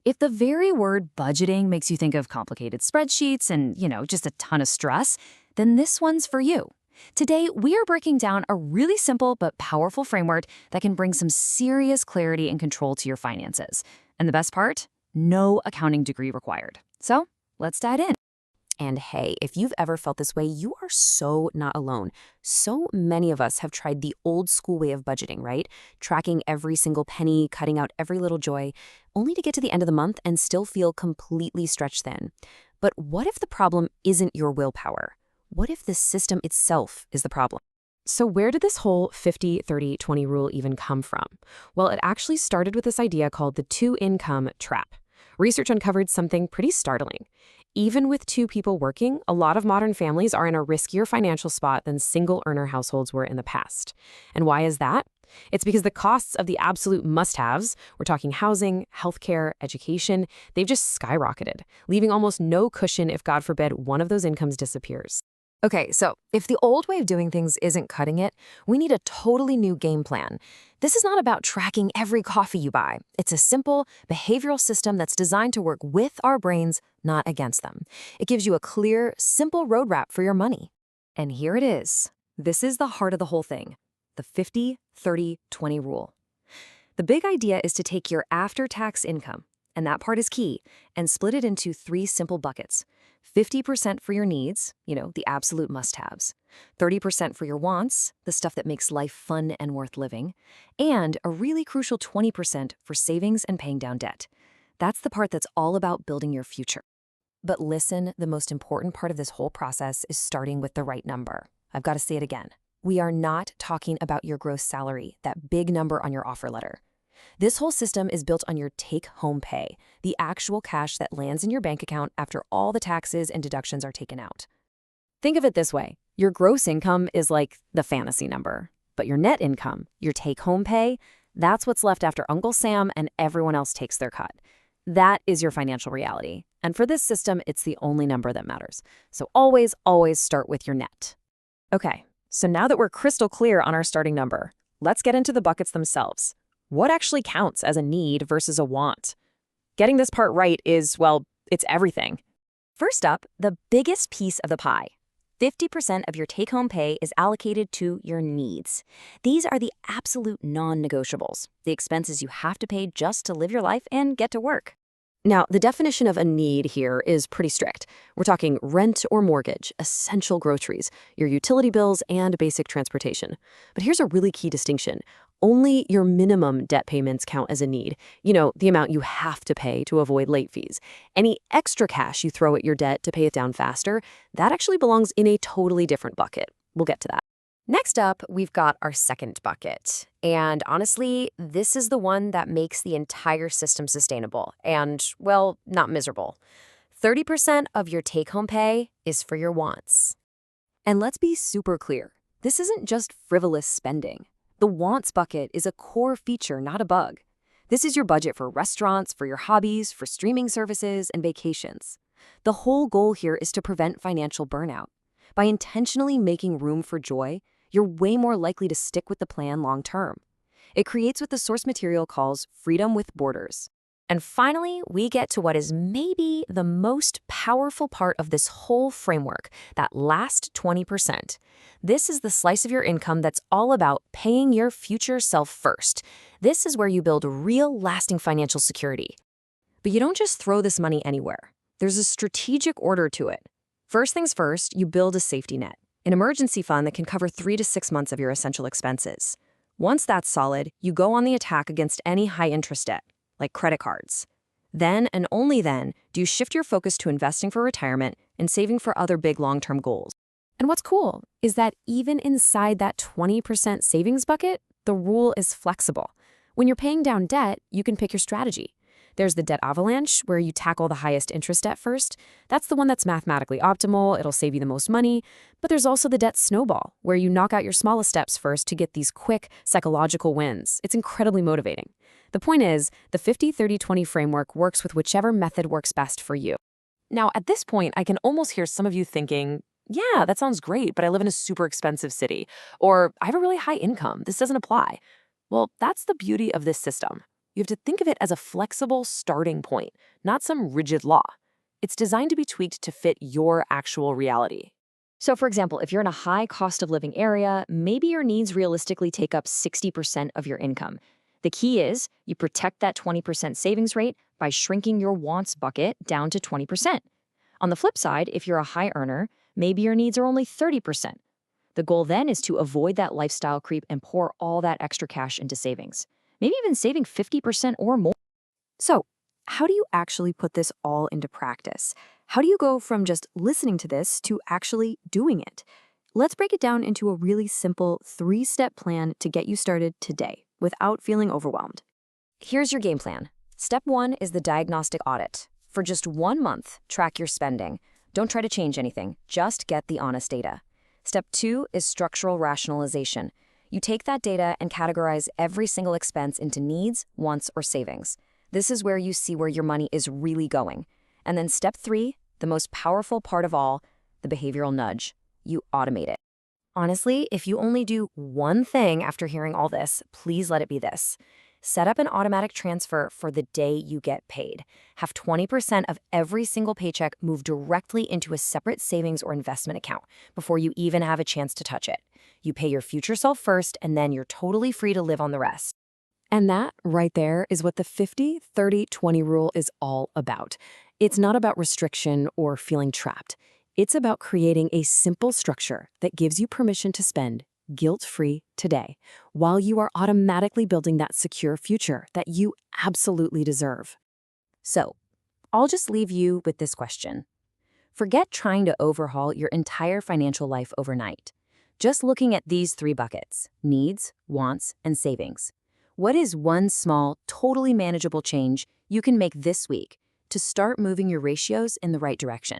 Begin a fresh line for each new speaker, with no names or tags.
If the very word budgeting makes you think of complicated spreadsheets and, just a ton of stress, then this one's for you. Today, we are breaking down a really simple but powerful framework that can bring some serious clarity and control to your finances. And the best part? No accounting degree required. So, let's dive in.
And hey, if you've ever felt this way, you are so not alone. So many of us have tried the old school way of budgeting, right? Tracking every single penny, cutting out every little joy, only to get to the end of the month and still feel completely stretched thin. But what if the problem isn't your willpower? What if the system itself is the problem? So where did this whole 50-30-20 rule even come from? Well, it actually started with this idea called the two-income trap. Research uncovered something pretty startling. Even with two people working, a lot of modern families are in a riskier financial spot than single-earner households were in the past. And why is that? It's because the costs of the absolute must-haves, we're talking housing, healthcare, education, they've just skyrocketed, leaving almost no cushion if, God forbid, one of those incomes disappears. Okay, so if the old way of doing things isn't cutting it, we need a totally new game plan. This is not about tracking every coffee you buy. It's a simple behavioral system that's designed to work with our brains, not against them. It gives you a clear, simple roadmap for your money. And here it is. This is the heart of the whole thing, the 50-30-20 rule. The big idea is to take your after-tax income, and that part is key, and split it into three simple buckets. 50% for your needs, the absolute must-haves. 30% for your wants, the stuff that makes life fun and worth living. And a really crucial 20% for savings and paying down debt. That's the part that's all about building your future. But listen, the most important part of this whole process is starting with the right number. I've got to say it again. We are not talking about your gross salary, that big number on your offer letter. This whole system is built on your take-home pay, the actual cash that lands in your bank account after all the taxes and deductions are taken out. Think of it this way. Your gross income is like the fantasy number, but your net income, your take-home pay, that's what's left after Uncle Sam and everyone else takes their cut. That is your financial reality. And for this system, it's the only number that matters. So always, always start with your net. Okay, so now that we're crystal clear on our starting number, let's get into the buckets themselves. What actually counts as a need versus a want? Getting this part right is, well, it's everything. First up, the biggest piece of the pie. 50% of your take-home pay is allocated to your needs. These are the absolute non-negotiables, the expenses you have to pay just to live your life and get to work. Now, the definition of a need here is pretty strict. We're talking rent or mortgage, essential groceries, your utility bills, and basic transportation. But here's a really key distinction. Only your minimum debt payments count as a need. The amount you have to pay to avoid late fees. Any extra cash you throw at your debt to pay it down faster, that actually belongs in a totally different bucket. We'll get to that. Next up, we've got our second bucket. And honestly, this is the one that makes the entire system sustainable and, well, not miserable. 30% of your take-home pay is for your wants. And let's be super clear. This isn't just frivolous spending. The wants bucket is a core feature, not a bug. This is your budget for restaurants, for your hobbies, for streaming services, and vacations. The whole goal here is to prevent financial burnout. By intentionally making room for joy, you're way more likely to stick with the plan long term. It creates what the source material calls freedom with borders. And finally, we get to what is maybe the most powerful part of this whole framework, that last 20%. This is the slice of your income that's all about paying your future self first. This is where you build real, lasting financial security. But you don't just throw this money anywhere. There's a strategic order to it. First things first, you build a safety net, an emergency fund that can cover 3 to 6 months of your essential expenses. Once that's solid, you go on the attack against any high-interest debt, like credit cards. Then, and only then, do you shift your focus to investing for retirement and saving for other big long-term goals. And what's cool is that even inside that 20% savings bucket, the rule is flexible. When you're paying down debt, you can pick your strategy. There's the debt avalanche, where you tackle the highest interest debt first. That's the one that's mathematically optimal, it'll save you the most money. But there's also the debt snowball, where you knock out your smallest steps first to get these quick psychological wins. It's incredibly motivating. The point is, the 50-30-20 framework works with whichever method works best for you. Now, at this point, I can almost hear some of you thinking, yeah, that sounds great, but I live in a super expensive city. Or I have a really high income. This doesn't apply. Well, that's the beauty of this system.
You have to think of it as a flexible starting point, not some rigid law. It's designed to be tweaked to fit your actual reality.
So, for example, if you're in a high cost of living area, maybe your needs realistically take up 60% of your income. The key is you protect that 20% savings rate by shrinking your wants bucket down to 20%. On the flip side, if you're a high earner, maybe your needs are only 30%. The goal then is to avoid that lifestyle creep and pour all that extra cash into savings, maybe even saving 50% or more. So, how do you actually put this all into practice? How do you go from just listening to this to actually doing it? Let's break it down into a really simple 3-step plan to get you started today without feeling overwhelmed. Here's your game plan. Step 1 is the diagnostic audit. For just 1 month, track your spending. Don't try to change anything, just get the honest data. Step 2 is structural rationalization. You take that data and categorize every single expense into needs, wants, or savings. This is where you see where your money is really going. And then step 3, the most powerful part of all, the behavioral nudge. You automate it. Honestly, if you only do one thing after hearing all this, please let it be this. Set up an automatic transfer for the day you get paid. Have 20% of every single paycheck move directly into a separate savings or investment account before you even have a chance to touch it. You pay your future self first, and then you're totally free to live on the rest. And that, right there, is what the 50-30-20 rule is all about. It's not about restriction or feeling trapped. It's about creating a simple structure that gives you permission to spend guilt-free today, while you are automatically building that secure future that you absolutely deserve. So, I'll just leave you with this question. Forget trying to overhaul your entire financial life overnight. Just looking at these 3 buckets: needs, wants, and savings. What is one small, totally manageable change you can make this week to start moving your ratios in the right direction?